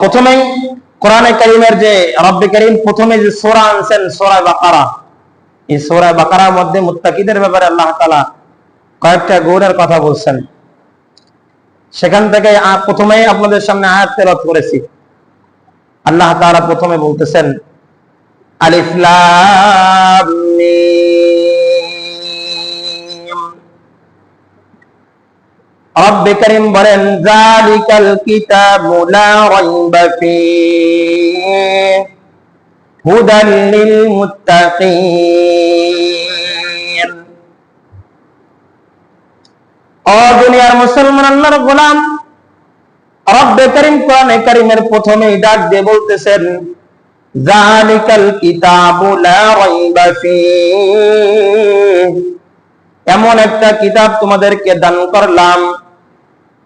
প্রথমেই কোরআনে কারীমের যে রব্বে কারীম প্রথমে যে সূরা আনছেন সূরা বাকারা, এই সূরা বাকারার মধ্যে মুত্তাকিদের ব্যাপারে আল্লাহ তাআলা কয়েকটা গুণের কথা বলছেন। সেখান থেকে প্রথমেই আপনাদের সামনে আয়াত তেলাওয়াত করেছি। আল্লাহ তাআলা প্রথমে বলতেছেন আলিফ লাম মিম। রব্বে কারীম বলেন যালিকাল কিতাবু লা রাইবা ফীহি হুদাল লিল মুত্তাকিন। ও দুনিয়ার মুসলমান আল্লাহর গোলাম, রব্বে কারীম কোরআনে কারীমের প্রথমেই ডাক দিয়ে বলতেছেন যালিকাল কিতাবু লা রাইবা ফীহি, এমন একটা কিতাব তোমাদেরকে দান করলাম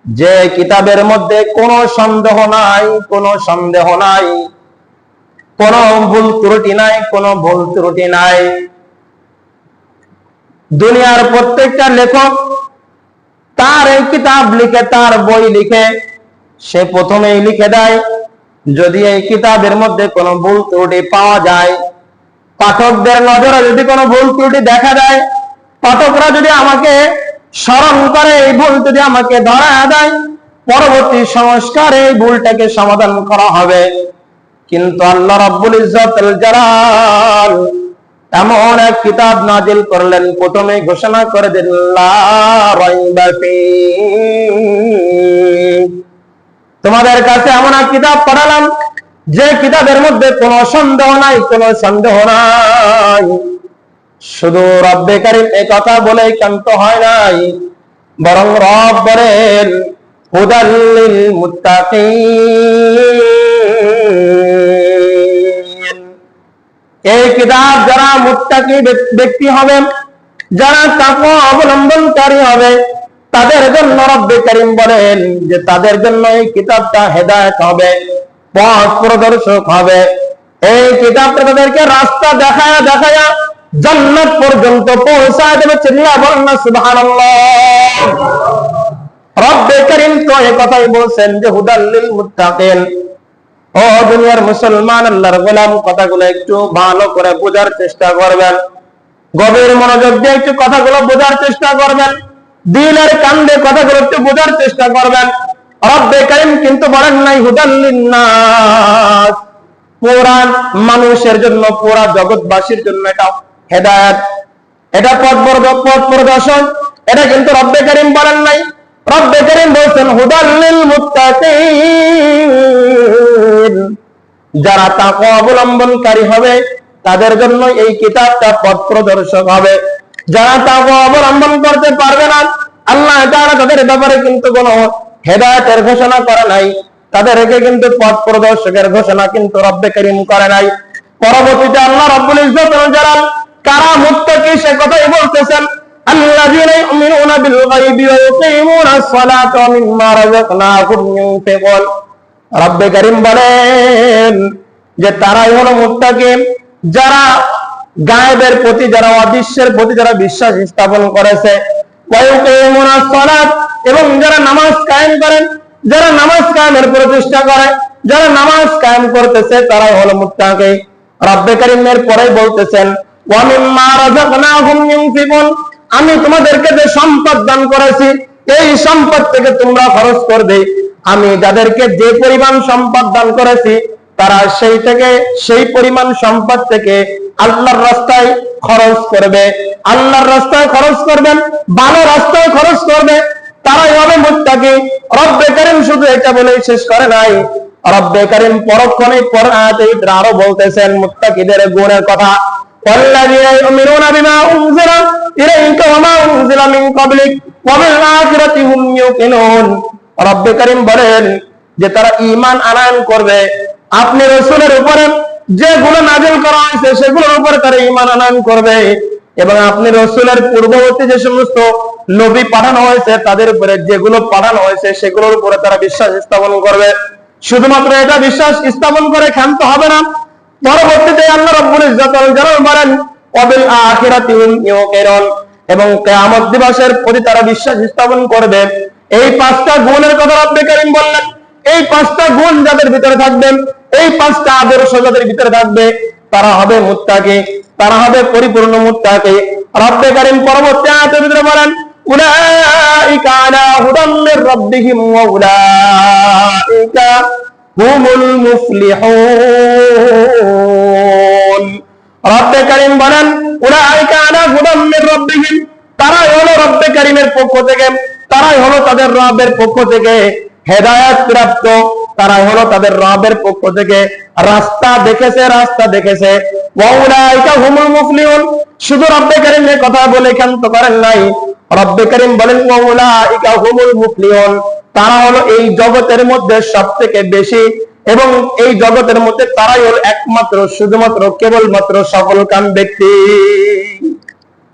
যে কিতাবের মধ্যে কোনো সন্দেহ নাই, কোনো সন্দেহ নাই, কোনো ভুল ত্রুটি নাই, কোনো ভুল ত্রুটি নাই। দুনিয়ার প্রত্যেকটা লেখক তার এই কিতাব লিখে, তার বই লিখে, সে প্রথমেই লিখে দেয় যদি এই কিতাবের মধ্যে কোনো ভুল ত্রুটি পাওয়া যায়, পাঠকদের নজরে যদি কোনো ভুল ত্রুটি দেখা দেয়, পাঠকরা যদি আমাকে স্মরণ করে, এই ভুল যদি আমাকে ধরা দেয়, পরবর্তী সংস্কারে এই ভুলটাকে সমাধান করা হবে। কিন্তু আল্লাহ রাব্বুল ইজ্জতুল জালাল এমন এক কিতাব নাজিল করলেন, প্রথমে ঘোষণা করে দিলেন লা রাইবা ফীহি, তোমাদের কাছে এমন এক কিতাব পাঠালাম যে কিতাবের মধ্যে কোনো সন্দেহ নাই, কোনো সন্দেহ নাই। শুধু রব্বে কারীম এই কথা বলে ক্ষান্ত হয় নাই, বরং রব বলেন হুদাল লিল মুত্তাকিন। এই কিতাব যারা মুত্তাকি ব্যক্তি হবে, যারা তাকওয়া অবলম্বনকারী হবে, তাদের জন্য রব্বে কারীম বলেন যে তাদের জন্য এই কিতাবটা হেদায়েত হবে, পথ প্রদর্শক হবে। এই কিতাবটা তাদেরকে রাস্তা দেখায়া দেখায়া জান্নাত পর্যন্ত পৌঁছায় দেবে। চিল্লা বলেন না সুবহানাল্লাহ। রব্বে কারীম তো এই কথাই বলছেন যে হুদাল লিল মুত্তাকিন। ও দুনিয়ার মুসলমান আল্লাহর গোলাম, কথাগুলো একটু ভালো করে বোঝার চেষ্টা করবেন, গভীর মনোযোগ দিয়ে একটু কথাগুলো বোঝার চেষ্টা করবেন, দিলের কান্দে কথাগুলো একটু বোঝার চেষ্টা করবেন। রব্বে কারীম কিন্তু বলেন নাই হুদাল লিন্নাস, পুরা মানুষের জন্য, পুরা জগৎবাসীর জন্য এটা হেদায়েত, এটা পথ প্রদর্শন, এটা কিন্তু রব্বে কারীম বলেন নাই। রব্বে কারীম বলছেন হুদাল লিল মুত্তাকিন, যারা তাকওয়া অবলম্বনকারী হবে তাদের জন্য এই কিতাবটা পথ প্রদর্শক হবে। যারা তাকওয়া অবলম্বন করতে পারবে না, আল্লাহ তাআলা তাদের ব্যাপারে কিন্তু কোনো হেদায়েতের ঘোষণা করে নাই, তাদেরকে কিন্তু পথ প্রদর্শকের ঘোষণা কিন্তু রব্বে কারীম করে নাই। পরবর্তীতে আল্লাহ রাব্বুল ইজ্জতুল জালাল কারা মুত্তাকি সে কথাই বলতেছেন আল্লাযীনা ইউমিনুনা বিল গায়বি ওয়া ইউকিমুনাস সালাতা ওয়া মিম্মা রাযাকনাহুম ইউনফিকুন। রব্বে কারীম বলেন যে তারাই হলো মুত্তাকি, যারা গায়েবের প্রতি, যারা অদৃশ্যের প্রতি যারা বিশ্বাস স্থাপন করেছে, ওয়া ইউকিমুনাস সালাত, এবং যারা নামাজ কায়েম করেন, যারা নামাজ কায়েমের প্রচেষ্টা করে, যারা নামাজ কায়েম করতেছে তারাই হলো মুত্তাকি। রব্বে কারীমের পরে বলতেছেন ওয়া মিম্মা রাযাকনাহুম ইউনফিকুন, আমি তোমাদেরকে যে সম্পদ দান করেছি এই সম্পদ থেকে তোমরা খরচ করবে। আমি যাদেরকে যে পরিমাণ সম্পদ দান করেছি তারা সেই পরিমাণ সম্পদ থেকে আল্লাহর রাস্তায় খরচ করবে। আল্লাহর রাস্তায় খরচ করবেন, ভালো রাস্তায় খরচ করবে, তারাই হবে মুত্তাকি। রব্বে কারীম শুধু এটা বলেই শেষ করে নাই, রব্বে কারীম পরক্ষণে পর আয়াতে আরো বলতেছেন মুত্তাকিদের গুণের কথা। ওয়াল্লাযীনা ইউমিনুনা বিমা উনজিলা ইলাইকা ওয়া মা উনজিলা মিন ক্বাবলিক ওয়া বিল আখিরাতি হুম ইউকিনুন। রব্বে কারীম বলেন যে তারা ঈমান আনয়ন করবে, আপনি রাসূলের উপরে যেগুলো নাযিল করা হয়েছে সেগুলোর উপরে তারা ঈমান আনয়ন করবে, এবং আপনি রাসূলের পূর্ববর্তী যে সমস্ত নবী পাঠানো হয়েছে তাদের উপরে যেগুলো পাঠানো হয়েছে সেগুলোর উপরে তারা বিশ্বাস স্থাপন করবে। শুধুমাত্র এটা বিশ্বাস স্থাপন করে ক্ষান্ত হবে না, পরবর্তীতে আল্লাহ রাব্বুল ইজ্জতুল জালাল বলেন ওয়া বিল আখিরাতি হুম ইউকিনুন, এবং কিয়ামত দিবসের প্রতি তারা বিশ্বাস স্থাপন করবে। এই পাঁচটা গুণের কথা রব্বে কারীম বললেন। এই 5টা গুণ যাদের ভিতরে থাকবে, এই 5টা আদর্শ যাদের ভিতরে থাকবে, তারা হবে মুত্তাকি, তারা হবে পরিপূর্ণ মুত্তাকি। রব্বে কারীম পরবর্তী আয়াতের ভিতরে বলেন, উলাইকা আলা হুদাম মির রাব্বিহিম ওয়া উলাইকা হুমুল মুফলিহুন। রব্বে কারীম বলেন, উলাইকা আলা হুদাম মির রাব্বিহিম, তারাই হলো রব্বে কারীমের পক্ষ থেকে, তারাই হলো তাদের রবের পক্ষ থেকে হেদায়েত প্রাপ্ত, তারাই হলো তাদের রবের পক্ষ থেকে রাস্তা দেখেছে। ওয়া উলাইকা হুমুল মুফলিহুন। শুধু রব্বে কারীমের কথা বলে ক্ষান্ত করেন নাই, রব্বে কারীম বলেন ওয়া উলাইকা হুমুল মুফলিহুন, তারা হলো এই জগতের মধ্যে সবথেকে বেশি এবং এই জগতের মধ্যে তারাই হলো একমাত্র, শুধুমাত্র, কেবলমাত্র সফলকাম ব্যক্তি।